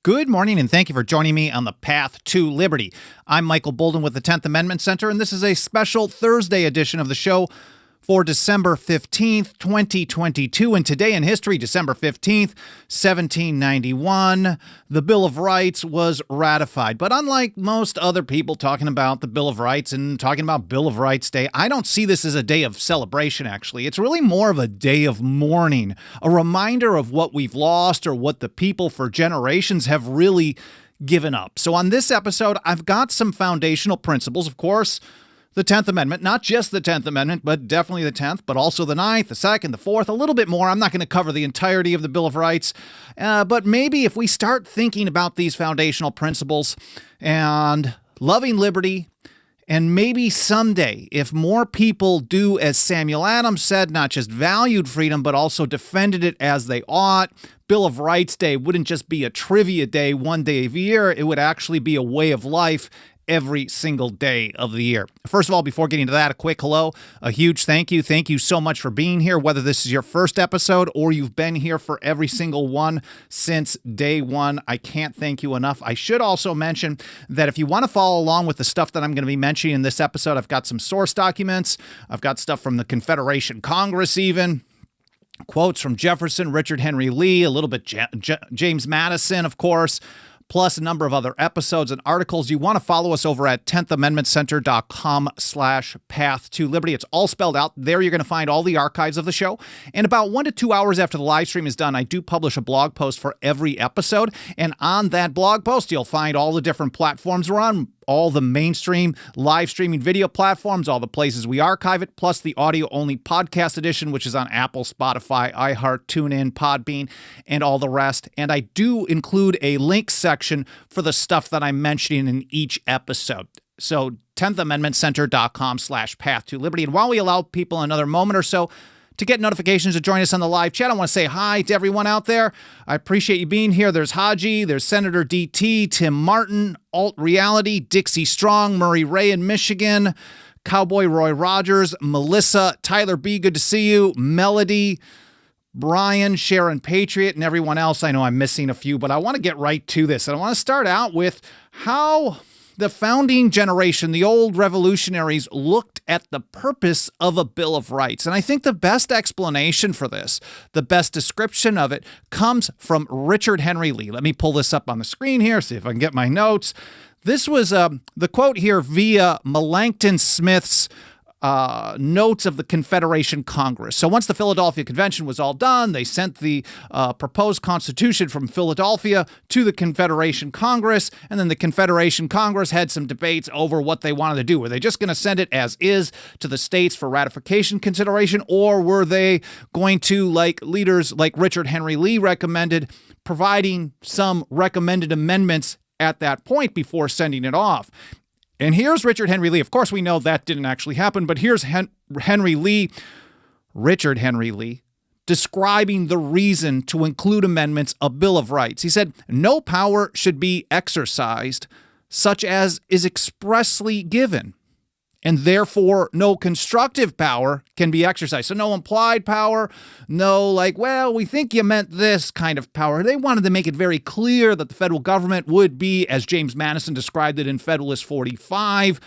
Good morning, and thank you for joining me on the Path to Liberty. I'm Michael Bolden with the 10th Amendment Center, and this is a special Thursday edition of the show for December 15th, 2022. And today in history, December 15th, 1791, the Bill of Rights was ratified. But unlike most other people talking about the Bill of Rights and talking about Bill of Rights Day, I don't see this as a day of celebration, actually. It's really more of a day of mourning, a reminder of what we've lost or what the people for generations have really given up. So on this episode, I've got some foundational principles, of course. The 10th Amendment, not just the 10th Amendment, but definitely the 10th, but also the 9th, the 2nd, the 4th, a little bit more. I'm not going to cover the entirety of the Bill of Rights, but maybe if we start thinking about these foundational principles and loving liberty, and maybe someday, if more people do as Samuel Adams said, not just valued freedom, but also defended it as they ought, Bill of Rights Day wouldn't just be a trivia day one day of the year. It would actually be a way of life every single day of the year. First of all, before getting to that, a quick hello, a huge thank you. Thank you so much for being here, whether this is your first episode or you've been here for every single one since day one. I can't thank you enough. I should also mention that if you want to follow along with the stuff that I'm going to be mentioning in this episode, I've got some source documents. I've got stuff from the Confederation Congress even. Quotes from Jefferson, Richard Henry Lee, a little bit James Madison, of course, plus a number of other episodes and articles. You want to follow us over at 10thamendmentcenter.com/path to liberty. It's all spelled out. There you're going to find all the archives of the show. And about 1 to 2 hours after the live stream is done, I do publish a blog post for every episode. And on that blog post, you'll find all the different platforms we're on, all the mainstream live streaming video platforms, all the places we archive it, plus the audio-only podcast edition, which is on Apple, Spotify, iHeart, TuneIn, Podbean, and all the rest. And I do include a link section for the stuff that I'm mentioning in each episode. So 10thamendmentcenter.com/path to liberty. And while we allow people another moment or so to get notifications to join us on the live chat, I want to say hi to everyone out there. I appreciate you being here. There's Haji, there's Senator DT, Tim Martin, Alt Reality, Dixie Strong, Murray Ray in Michigan, Cowboy Roy Rogers, Melissa, Tyler B., good to see you, Melody, Brian, Sharon Patriot, and everyone else. I know I'm missing a few, but I want to get right to this. And I want to start out with how the founding generation, the old revolutionaries, looked at the purpose of a Bill of Rights. And I think the best explanation for this, the best description of it, comes from Richard Henry Lee. Let me pull this up on the screen here, see if I can get my notes. This was the quote here via Melancton Smith's notes of the Confederation Congress. So once the Philadelphia Convention was all done, they sent the proposed Constitution from Philadelphia to the Confederation Congress, and then the Confederation Congress had some debates over what they wanted to do. Were they just going to send it as is to the states for ratification consideration, or were they going to, like leaders like Richard Henry Lee recommended, providing some recommended amendments at that point before sending it off? And here's Richard Henry Lee. Of course, we know that didn't actually happen, but here's Richard Henry Lee, describing the reason to include amendments, a Bill of Rights. He said, "No power should be exercised such as is expressly given, and therefore no constructive power can be exercised." So no implied power, no like, well, we think you meant this kind of power. They wanted to make it very clear that the federal government would be, as James Madison described it in Federalist 45,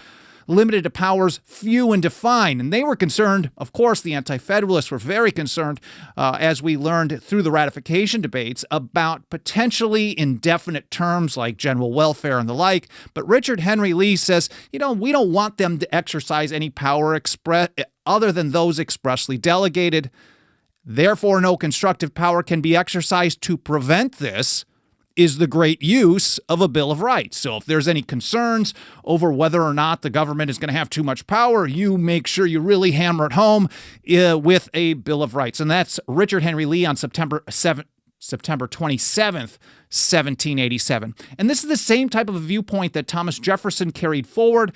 limited to powers few and defined. And they were concerned, of course, the Anti-Federalists were very concerned, as we learned through the ratification debates, about potentially indefinite terms like general welfare and the like. But Richard Henry Lee says, we don't want them to exercise any power other than those expressly delegated. Therefore, no constructive power can be exercised to prevent this is the great use of a Bill of Rights. So if there's any concerns over whether or not the government is going to have too much power, you make sure you really hammer it home with a Bill of Rights. And that's Richard Henry Lee on September 27th, 1787. And this is the same type of a viewpoint that Thomas Jefferson carried forward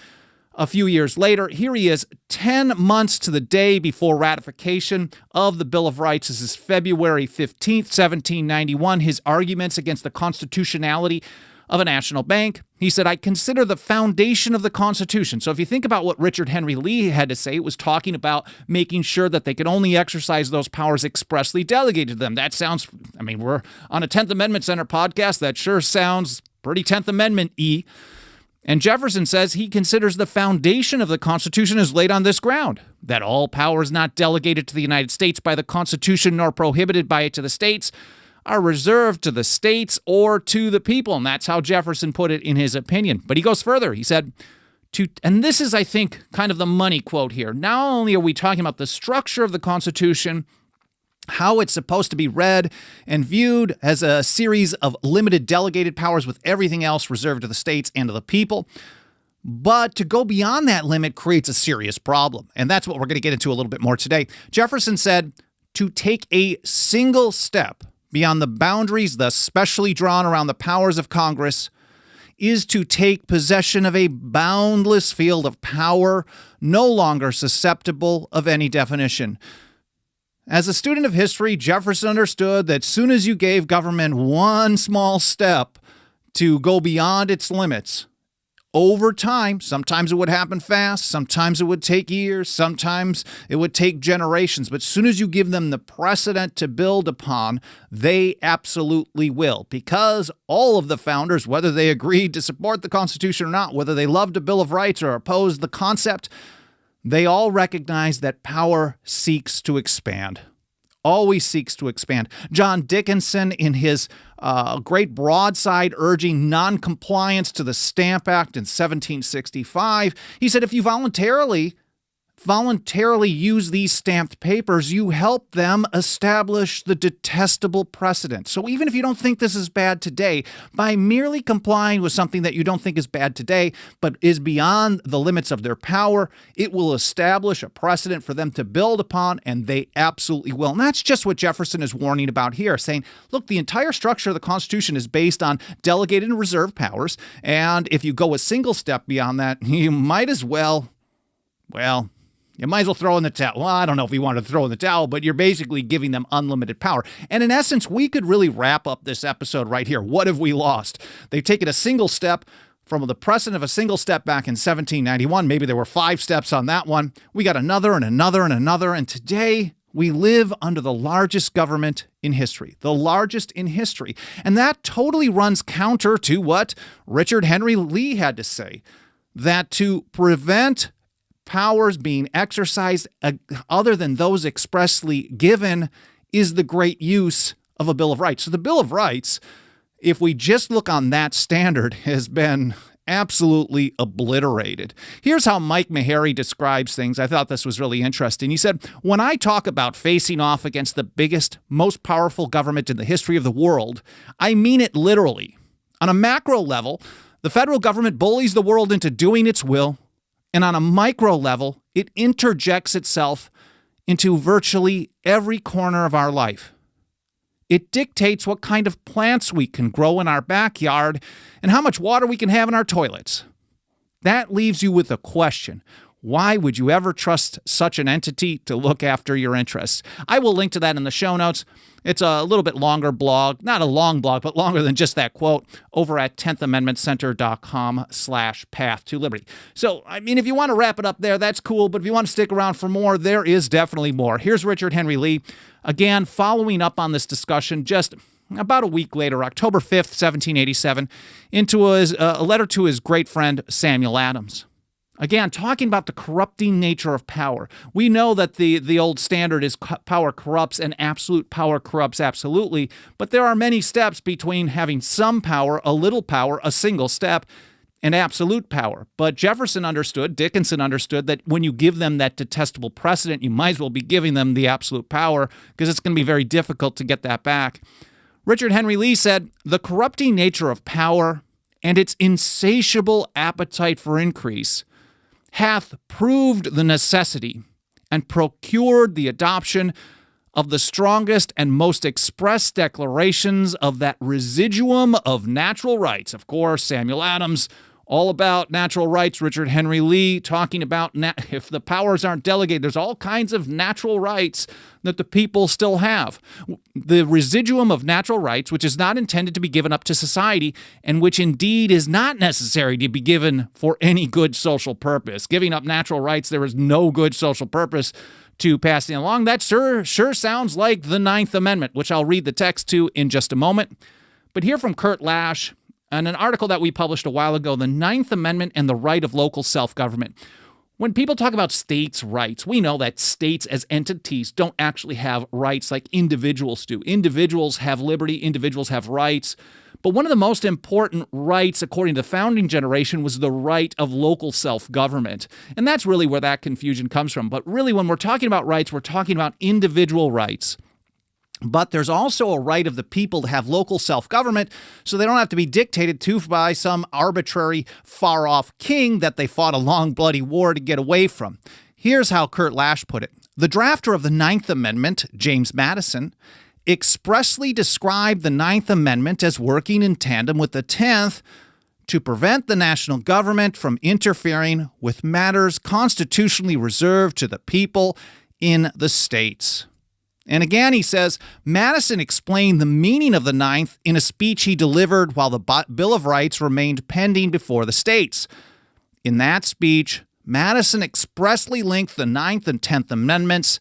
a few years later. Here he is, 10 months to the day before ratification of the Bill of Rights. This is February 15th, 1791. His arguments against the constitutionality of a national bank. He said, I consider the foundation of the Constitution. So if you think about what Richard Henry Lee had to say, it was talking about making sure that they could only exercise those powers expressly delegated to them. That sounds, we're on a 10th Amendment Center podcast. That sure sounds pretty 10th Amendment-y. And Jefferson says he considers the foundation of the Constitution is laid on this ground, that all powers not delegated to the United States by the Constitution nor prohibited by it to the states are reserved to the states or to the people. And that's how Jefferson put it in his opinion. But he goes further. He said, and this is, I think, kind of the money quote here. Not only are we talking about the structure of the Constitution, how it's supposed to be read and viewed as a series of limited delegated powers with everything else reserved to the states and to the people. But to go beyond that limit creates a serious problem. And that's what we're going to get into a little bit more today. Jefferson said to take a single step beyond the boundaries thus specially drawn around the powers of Congress is to take possession of a boundless field of power no longer susceptible of any definition. As a student of history, Jefferson understood that soon as you gave government one small step to go beyond its limits, over time, sometimes it would happen fast, sometimes it would take years, sometimes it would take generations, but as soon as you give them the precedent to build upon, they absolutely will. Because all of the founders, whether they agreed to support the Constitution or not, whether they loved a Bill of Rights or opposed the concept, they all recognize that power seeks to expand. Always seeks to expand. John Dickinson, in his great broadside urging noncompliance to the Stamp Act in 1765, he said, if you voluntarily use these stamped papers, you help them establish the detestable precedent. So even if you don't think this is bad today, by merely complying with something that you don't think is bad today, but is beyond the limits of their power, it will establish a precedent for them to build upon, and they absolutely will. And that's just what Jefferson is warning about here, saying, look, the entire structure of the Constitution is based on delegated and reserved powers, and if you go a single step beyond that, you might as well throw in the towel. Well, I don't know if you want to throw in the towel, but you're basically giving them unlimited power. And in essence, we could really wrap up this episode right here. What have we lost? They've taken a single step from the precedent of a single step back in 1791. Maybe there were 5 steps on that one. We got another and another and another. And today we live under the largest government in history, the largest in history. And that totally runs counter to what Richard Henry Lee had to say, that to prevent powers being exercised other than those expressly given is the great use of a Bill of Rights. So the Bill of Rights, if we just look on that standard, has been absolutely obliterated. Here's how Mike Meharry describes things. I thought this was really interesting. He said, when I talk about facing off against the biggest, most powerful government in the history of the world, I mean it literally. On a macro level, the federal government bullies the world into doing its will. And on a micro level, it interjects itself into virtually every corner of our life. It dictates what kind of plants we can grow in our backyard and how much water we can have in our toilets. That leaves you with a question. Why would you ever trust such an entity to look after your interests? I will link to that in the show notes. It's a little bit longer blog, not a long blog, but longer than just that quote, over at 10thamendmentcenter.com/path to liberty. So, if you want to wrap it up there, that's cool. But if you want to stick around for more, there is definitely more. Here's Richard Henry Lee, again, following up on this discussion just about a week later, October 5th, 1787, into a letter to his great friend Samuel Adams. Again, talking about the corrupting nature of power. We know that the old standard is power corrupts and absolute power corrupts absolutely, but there are many steps between having some power, a little power, a single step, and absolute power. But Jefferson understood, Dickinson understood, that when you give them that detestable precedent, you might as well be giving them the absolute power because it's going to be very difficult to get that back. Richard Henry Lee said, the corrupting nature of power and its insatiable appetite for increase hath proved the necessity and procured the adoption of the strongest and most express declarations of that residuum of natural rights, of course, Samuel Adams, all about natural rights. Richard Henry Lee talking about if the powers aren't delegated, there's all kinds of natural rights that the people still have. The residuum of natural rights, which is not intended to be given up to society, and which indeed is not necessary to be given for any good social purpose. Giving up natural rights, there is no good social purpose to passing along. That sure sounds like the Ninth Amendment, which I'll read the text to in just a moment. But hear from Kurt Lash in an article that we published a while ago, The Ninth Amendment and the Right of Local Self-Government. When people talk about states' rights, we know that states as entities don't actually have rights like individuals do. Individuals have liberty, individuals have rights. But one of the most important rights, according to the founding generation, was the right of local self-government. And that's really where that confusion comes from. But really, when we're talking about rights, we're talking about individual rights. But there's also a right of the people to have local self-government so they don't have to be dictated to by some arbitrary, far-off king that they fought a long, bloody war to get away from. Here's how Kurt Lash put it. The drafter of the Ninth Amendment, James Madison, expressly described the Ninth Amendment as working in tandem with the 10th to prevent the national government from interfering with matters constitutionally reserved to the people in the states. And again, he says, Madison explained the meaning of the Ninth in a speech he delivered while the Bill of Rights remained pending before the states. In that speech, Madison expressly linked the Ninth and 10th Amendments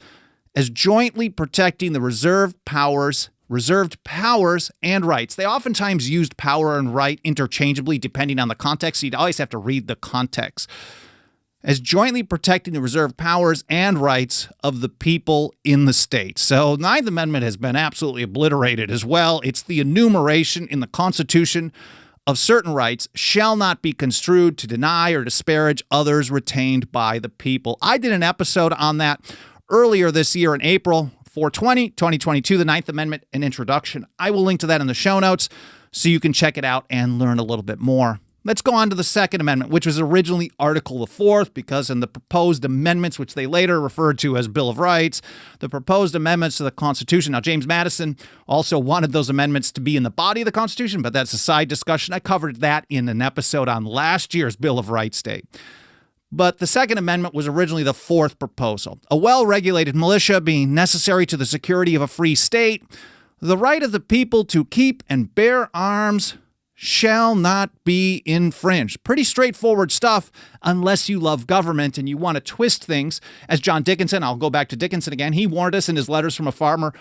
as jointly protecting the reserved powers and rights. They oftentimes used power and right interchangeably depending on the context. You'd always have to read the context. As jointly protecting the reserved powers and rights of the people in the states. So the Ninth Amendment has been absolutely obliterated as well. It's the enumeration in the Constitution of certain rights shall not be construed to deny or disparage others retained by the people. I did an episode on that earlier this year in April, 2022, the Ninth Amendment, an introduction. I will link to that in the show notes so you can check it out and learn a little bit more. Let's go on to the Second Amendment, which was originally Article the Fourth, because in the proposed amendments, which they later referred to as Bill of Rights, the proposed amendments to the Constitution. Now, James Madison also wanted those amendments to be in the body of the Constitution, but that's a side discussion. I covered that in an episode on last year's Bill of Rights Day. But the Second Amendment was originally the fourth proposal. A well-regulated militia being necessary to the security of a free state, the right of the people to keep and bear arms shall not be infringed. Pretty straightforward stuff unless you love government and you want to twist things. As John Dickinson, I'll go back to Dickinson again, he warned us in his letters from a farmer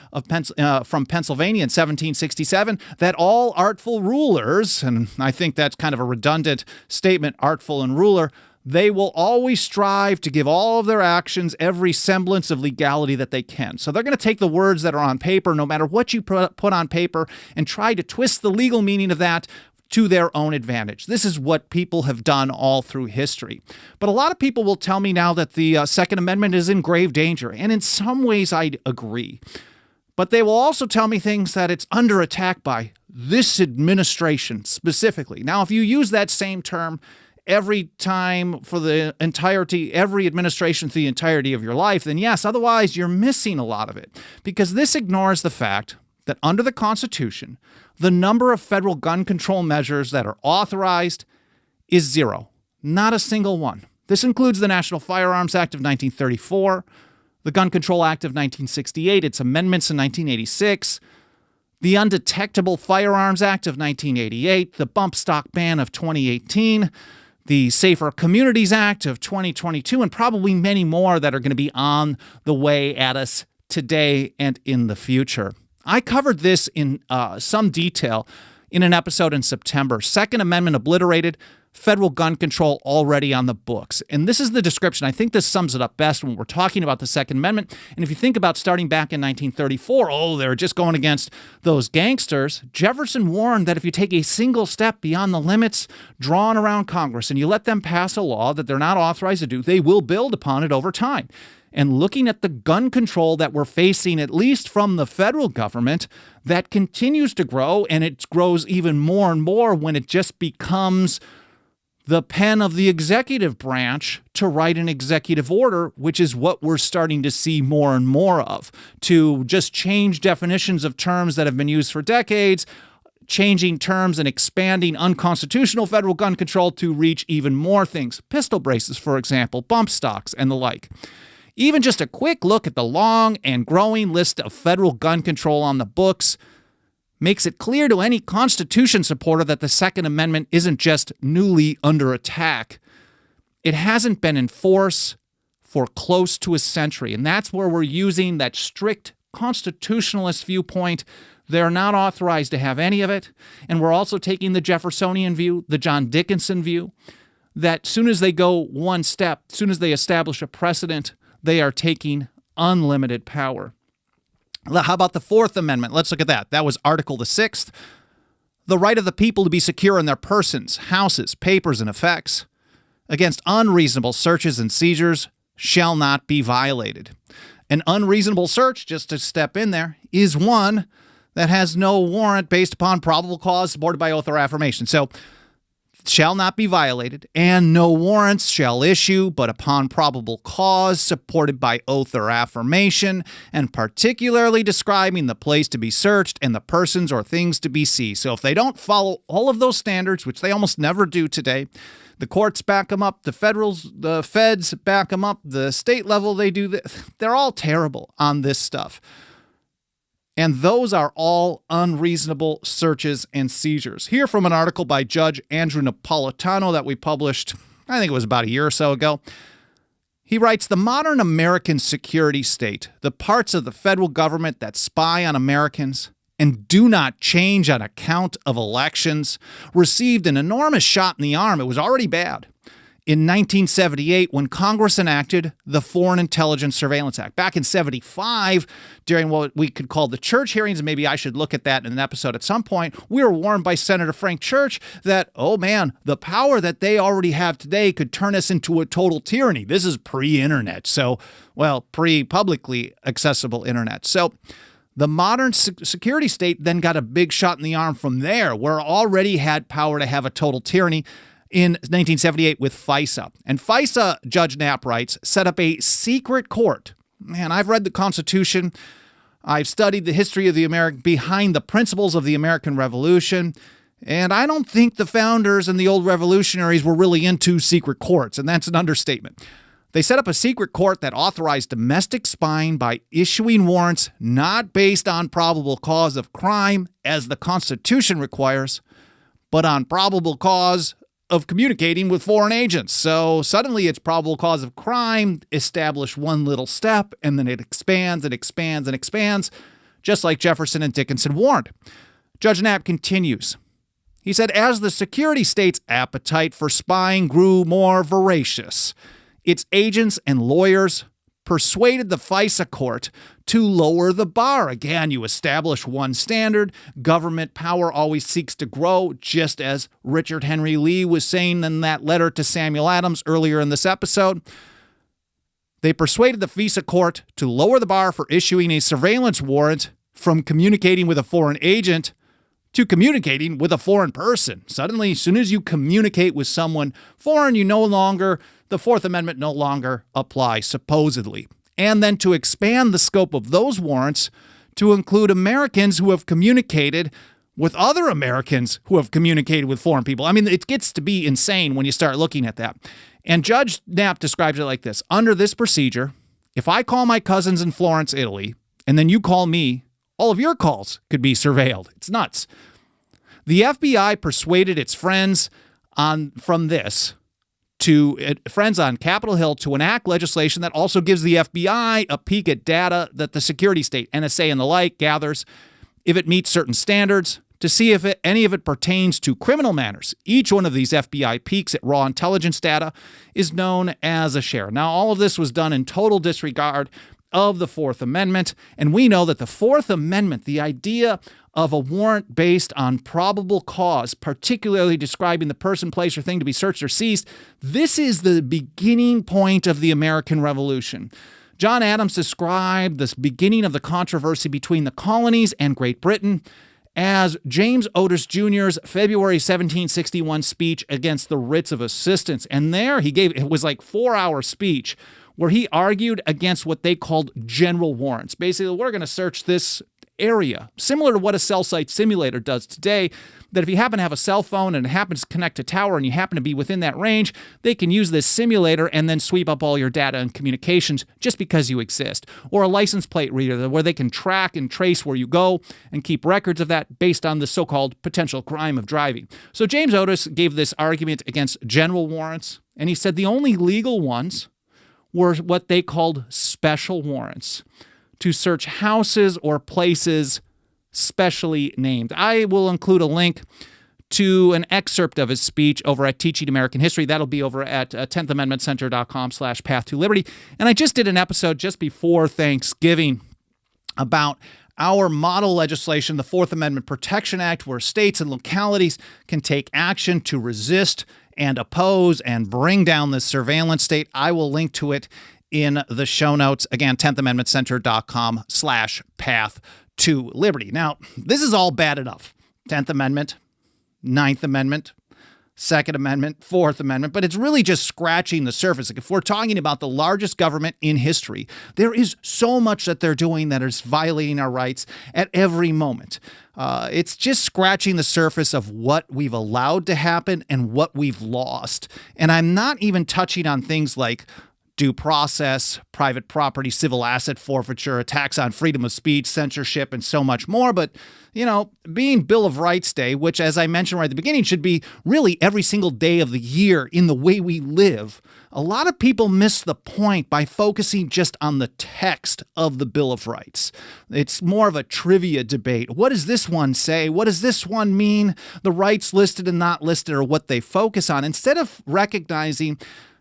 from Pennsylvania in 1767 that all artful rulers, and I think that's kind of a redundant statement, artful and ruler, they will always strive to give all of their actions every semblance of legality that they can. So they're going to take the words that are on paper, no matter what you put on paper, and try to twist the legal meaning of that to their own advantage. This is what people have done all through history. But a lot of people will tell me now that the Second Amendment is in grave danger, and in some ways I'd agree. But they will also tell me things that it's under attack by this administration specifically. Now, if you use that same term every time for the entirety, every administration through the entirety of your life, then yes, otherwise you're missing a lot of it. Because this ignores the fact that under the Constitution, the number of federal gun control measures that are authorized is zero. Not a single one. This includes the National Firearms Act of 1934, the Gun Control Act of 1968, its amendments in 1986, the Undetectable Firearms Act of 1988, the Bump Stock Ban of 2018, the Safer Communities Act of 2022, and probably many more that are going to be on the way at us today and in the future. I covered this in some detail in an episode in September. Second Amendment obliterated, federal gun control already on the books. And this is the description. I think this sums it up best when we're talking about the Second Amendment. And if you think about starting back in 1934, they were just going against those gangsters. Jefferson warned that if you take a single step beyond the limits drawn around Congress and you let them pass a law that they're not authorized to do, they will build upon it over time. And looking at the gun control that we're facing, at least from the federal government, that continues to grow, and it grows even more and more when it just becomes the pen of the executive branch to write an executive order, which is what we're starting to see more and more of, to just change definitions of terms that have been used for decades, changing terms and expanding unconstitutional federal gun control to reach even more things. Pistol braces, for example, bump stocks, and the like. Even just a quick look at the long and growing list of federal gun control on the books makes it clear to any Constitution supporter that the Second Amendment isn't just newly under attack. It hasn't been in force for close to a century, and that's where we're using that strict constitutionalist viewpoint. They're not authorized to have any of it, and we're also taking the Jeffersonian view, the John Dickinson view, that soon as they go one step, soon as they establish a precedent, they are taking unlimited power. How about the Fourth Amendment? Let's look at that. That was Article the 6th. The right of the people to be secure in their persons, houses, papers, and effects against unreasonable searches and seizures shall not be violated. An unreasonable search, just to step in there, is one that has no warrant based upon probable cause supported by oath or affirmation. So, shall not be violated, and no warrants shall issue but upon probable cause supported by oath or affirmation, and particularly describing the place to be searched and the persons or things to be seized. So if they don't follow all of those standards, which they almost never do today, the courts back them up, the feds back them up, the state level they do this. They're all terrible on this stuff. And those are all unreasonable searches and seizures. Here from an article by Judge Andrew Napolitano that we published, I think it was about a year or so ago. He writes, the modern American security state, the parts of the federal government that spy on Americans and do not change on account of elections, received an enormous shot in the arm. It was already bad. In 1978, when Congress enacted the Foreign Intelligence Surveillance Act. Back in 75, during what we could call the Church hearings, and maybe I should look at that in an episode at some point, we were warned by Senator Frank Church that, oh man, the power that they already have today could turn us into a total tyranny. This is pre-internet, so, well, pre-publicly accessible internet. So the modern security state then got a big shot in the arm from there, where it already had power to have a total tyranny. In 1978 with FISA. And FISA, Judge Knapp writes, set up a secret court. Man, I've read the Constitution. I've studied the history of the behind the principles of the American Revolution. And I don't think the founders and the old revolutionaries were really into secret courts. And that's an understatement. They set up a secret court that authorized domestic spying by issuing warrants not based on probable cause of crime, as the Constitution requires, but on probable cause of communicating with foreign agents. So suddenly it's probable cause of crime, establish one little step, and then it expands and expands and expands, just like Jefferson and Dickinson warned. Judge Knapp continues. He said, as the security state's appetite for spying grew more voracious, its agents and lawyers persuaded the FISA court to lower the bar. Again, you establish one standard. Government power always seeks to grow, just as Richard Henry Lee was saying in that letter to Samuel Adams earlier in this episode. They persuaded the FISA court to lower the bar for issuing a surveillance warrant from communicating with a foreign agent to communicating with a foreign person. Suddenly, as soon as you communicate with someone foreign, the Fourth Amendment no longer applies, supposedly. And then to expand the scope of those warrants to include Americans who have communicated with other Americans who have communicated with foreign people. I mean, it gets to be insane when you start looking at that. And Judge Knapp describes it like this. Under this procedure, if I call my cousins in Florence, Italy, and then you call me, all of your calls could be surveilled. It's nuts. The FBI persuaded its friends on Capitol Hill to enact legislation that also gives the FBI a peek at data that the security state, NSA and the like, gathers if it meets certain standards to see if any of it pertains to criminal matters. Each one of these FBI peeks at raw intelligence data is known as a share. Now, all of this was done in total disregard of the Fourth Amendment, and we know that the Fourth Amendment, the idea of a warrant based on probable cause, particularly describing the person, place, or thing to be searched or seized, this is the beginning point of the American Revolution. John Adams described this beginning of the controversy between the colonies and Great Britain as James Otis Jr.'s February 1761 speech against the writs of assistance. And there it was like 4-hour speech where he argued against what they called general warrants. Basically, we're going to search this area, similar to what a cell site simulator does today, that if you happen to have a cell phone and it happens to connect to a tower and you happen to be within that range, they can use this simulator and then sweep up all your data and communications just because you exist. Or a license plate reader where they can track and trace where you go and keep records of that based on the so-called potential crime of driving. So James Otis gave this argument against general warrants, and he said the only legal ones were what they called special warrants to search houses or places specially named. I will include a link to an excerpt of his speech over at Teaching American History. That'll be over at 10thamendmentcenter.com/path2liberty. And I just did an episode just before Thanksgiving about our model legislation, the Fourth Amendment Protection Act, where states and localities can take action to resist and oppose and bring down this surveillance state. I will link to it in the show notes. Again, 10thamendmentcenter.com/path2liberty. Now, this is all bad enough. 10th Amendment, 9th Amendment, Second Amendment, Fourth Amendment, but it's really just scratching the surface. Like if we're talking about the largest government in history, there is so much that they're doing that is violating our rights at every moment. It's just scratching the surface of what we've allowed to happen and what we've lost. And I'm not even touching on things like due process, private property, civil asset forfeiture, attacks on freedom of speech, censorship, and so much more. But, being Bill of Rights Day, which, as I mentioned right at the beginning, should be really every single day of the year in the way we live, a lot of people miss the point by focusing just on the text of the Bill of Rights. It's more of a trivia debate. What does this one say? What does this one mean? The rights listed and not listed are what they focus on, instead of recognizing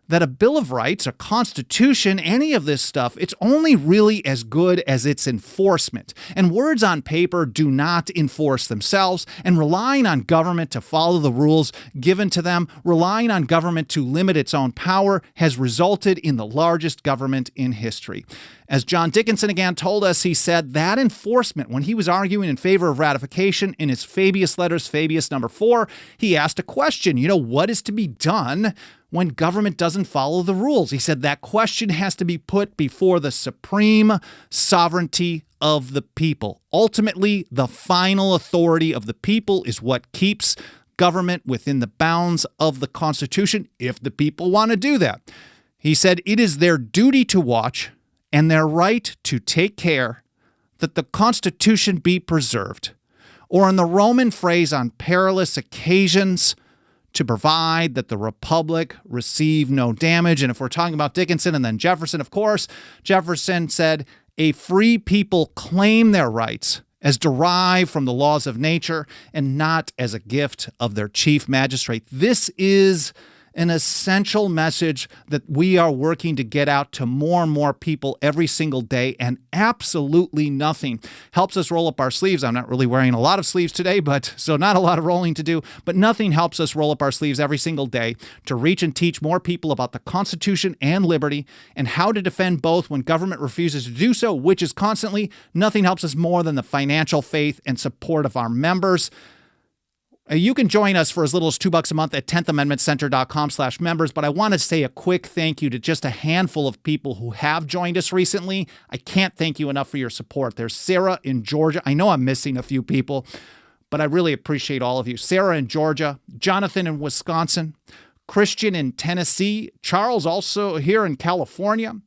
that a Bill of Rights, a Constitution, any of this stuff, it's only really as good as its enforcement. And words on paper do not enforce themselves, and relying on government to follow the rules given to them, relying on government to limit its own power, has resulted in the largest government in history. As John Dickinson again told us, he said that enforcement, when he was arguing in favor of ratification in his Fabius Letters, Fabius number 4, he asked a question, what is to be done when government doesn't follow the rules? He said that question has to be put before the supreme sovereignty of the people. Ultimately, the final authority of the people is what keeps government within the bounds of the Constitution, if the people want to do that. He said it is their duty to watch and their right to take care that the Constitution be preserved, or in the Roman phrase, on perilous occasions, to provide that the Republic receive no damage. And if we're talking about Dickinson and then Jefferson, of course, Jefferson said, a free people claim their rights as derived from the laws of nature and not as a gift of their chief magistrate. This is an essential message that we are working to get out to more and more people every single day, and absolutely nothing helps us roll up our sleeves. I'm not really wearing a lot of sleeves today, so not a lot of rolling to do, but nothing helps us roll up our sleeves every single day to reach and teach more people about the Constitution and liberty and how to defend both when government refuses to do so, which is constantly. Nothing helps us more than the financial faith and support of our members. You can join us for as little as $2 a month at 10thamendmentcenter.com/members, but I want to say a quick thank you to just a handful of people who have joined us recently. I can't thank you enough for your support. There's Sarah in Georgia. I know I'm missing a few people, but I really appreciate all of you. Sarah in Georgia, Jonathan in Wisconsin, Christian in Tennessee, Charles also here in California,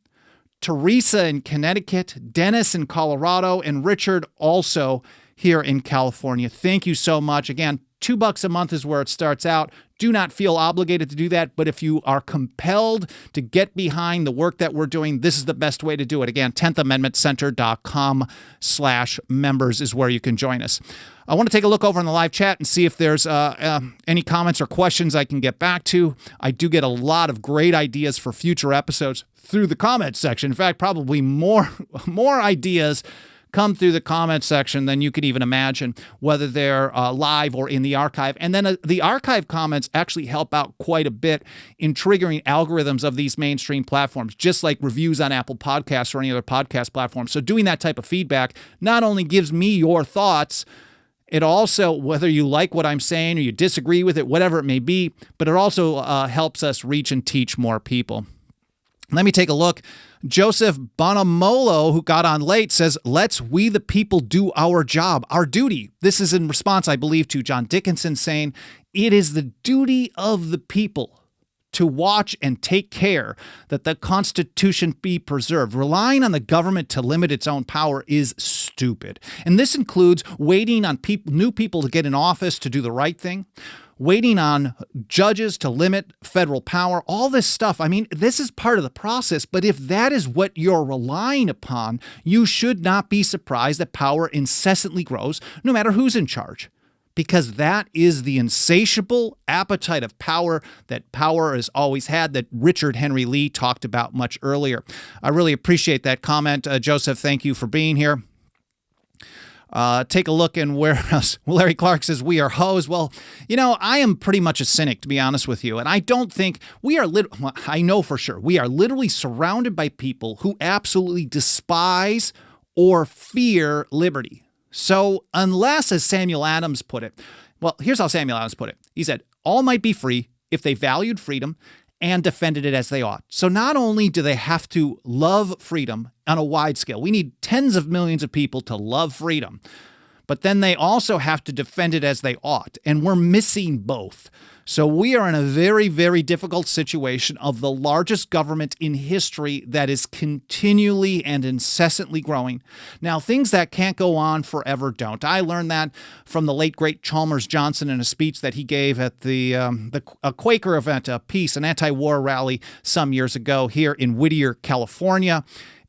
Teresa in Connecticut, Dennis in Colorado, and Richard also here in California. Thank you so much. Again, $2 a month is where it starts out. Do not feel obligated to do that, but if you are compelled to get behind the work that we're doing, this is the best way to do it. Again, 10thamendmentcenter.com/members is where you can join us. I want to take a look over in the live chat and see if there's any comments or questions I can get back to. I do get a lot of great ideas for future episodes through the comments section. In fact, probably more ideas come through the comment section than you could even imagine, whether they're live or in the archive. And then the archive comments actually help out quite a bit in triggering algorithms of these mainstream platforms, just like reviews on Apple Podcasts or any other podcast platform. So doing that type of feedback not only gives me your thoughts, it also, whether you like what I'm saying or you disagree with it, whatever it may be, but it also helps us reach and teach more people. Let me take a look. Joseph Bonamolo, who got on late, says, let's we the people do our job, our duty. This is in response, I believe, to John Dickinson saying, it is the duty of the people to watch and take care that the Constitution be preserved. Relying on the government to limit its own power is stupid. And this includes waiting on new people to get in office to do the right thing, waiting on judges to limit federal power, all this stuff. I mean, this is part of the process, but if that is what you're relying upon, you should not be surprised that power incessantly grows, no matter who's in charge. Because that is the insatiable appetite of power that power has always had, that Richard Henry Lee talked about much earlier. I really appreciate that comment. Joseph, thank you for being here. Take a look and where else. Larry Clark says, we are hoes. Well, I am pretty much a cynic, to be honest with you. And I don't think we are, I know for sure, we are literally surrounded by people who absolutely despise or fear liberty. So unless, as Samuel Adams put it, well, here's how Samuel Adams put it. He said, all might be free if they valued freedom and defended it as they ought. So not only do they have to love freedom on a wide scale, we need tens of millions of people to love freedom, but then they also have to defend it as they ought. And we're missing both. So we are in a very, very difficult situation of the largest government in history that is continually and incessantly growing. Now, things that can't go on forever don't. I learned that from the late, great Chalmers Johnson in a speech that he gave at a Quaker event, a peace, an anti-war rally some years ago here in Whittier, California.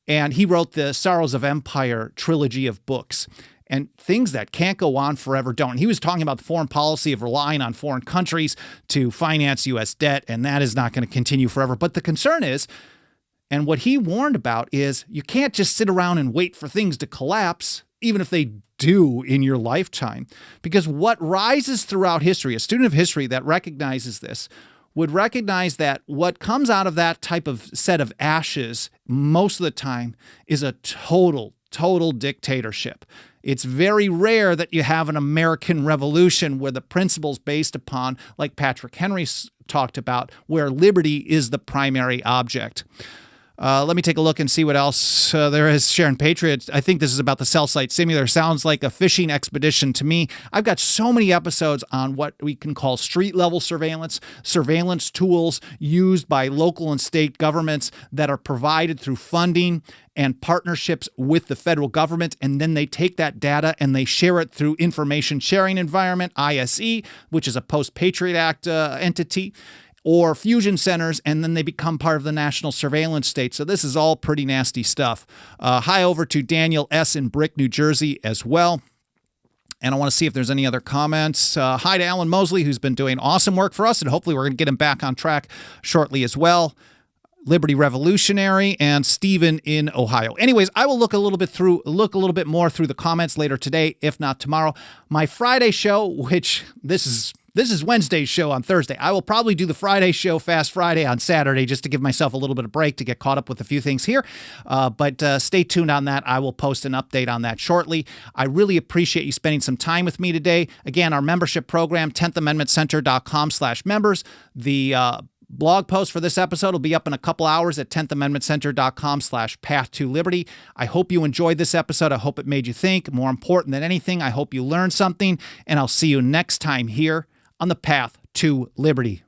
And he wrote the Sorrows of Empire trilogy of books. And things that can't go on forever don't. And he was talking about the foreign policy of relying on foreign countries to finance U.S. debt, and that is not going to continue forever. But the concern is, and what he warned about is, you can't just sit around and wait for things to collapse, even if they do in your lifetime. Because what rises throughout history, a student of history that recognizes this, would recognize that what comes out of that type of set of ashes most of the time is a total dictatorship. It's very rare that you have an American Revolution where the principles based upon, like Patrick Henry talked about, where liberty is the primary object. Let me take a look and see what else there is. Sharon Patriot, I think this is about the cell site simulator. Sounds like a fishing expedition to me. I've got so many episodes on what we can call street-level surveillance tools used by local and state governments that are provided through funding and partnerships with the federal government, and then they take that data and they share it through Information Sharing Environment, ISE, which is a post-Patriot Act entity, or fusion centers, and then they become part of the national surveillance state. So this is all pretty nasty stuff. Hi over to Daniel S. in Brick, New Jersey as well. And I want to see if there's any other comments. Hi to Alan Mosley, who's been doing awesome work for us, and hopefully we're going to get him back on track shortly as well. Liberty Revolutionary, and Stephen in Ohio. Anyways, I will look a little bit more through the comments later today, if not tomorrow. My Friday show, which this is Wednesday's show on Thursday. I will probably do the Friday show, Fast Friday, on Saturday, just to give myself a little bit of break to get caught up with a few things here. But stay tuned on that. I will post an update on that shortly. I really appreciate you spending some time with me today. Again, our membership program, 10thamendmentcenter.com/members. The blog post for this episode will be up in a couple hours at 10thamendmentcenter.com/path-to-liberty. I hope you enjoyed this episode. I hope it made you think. More important than anything, I hope you learned something. And I'll see you next time here on the Path to Liberty.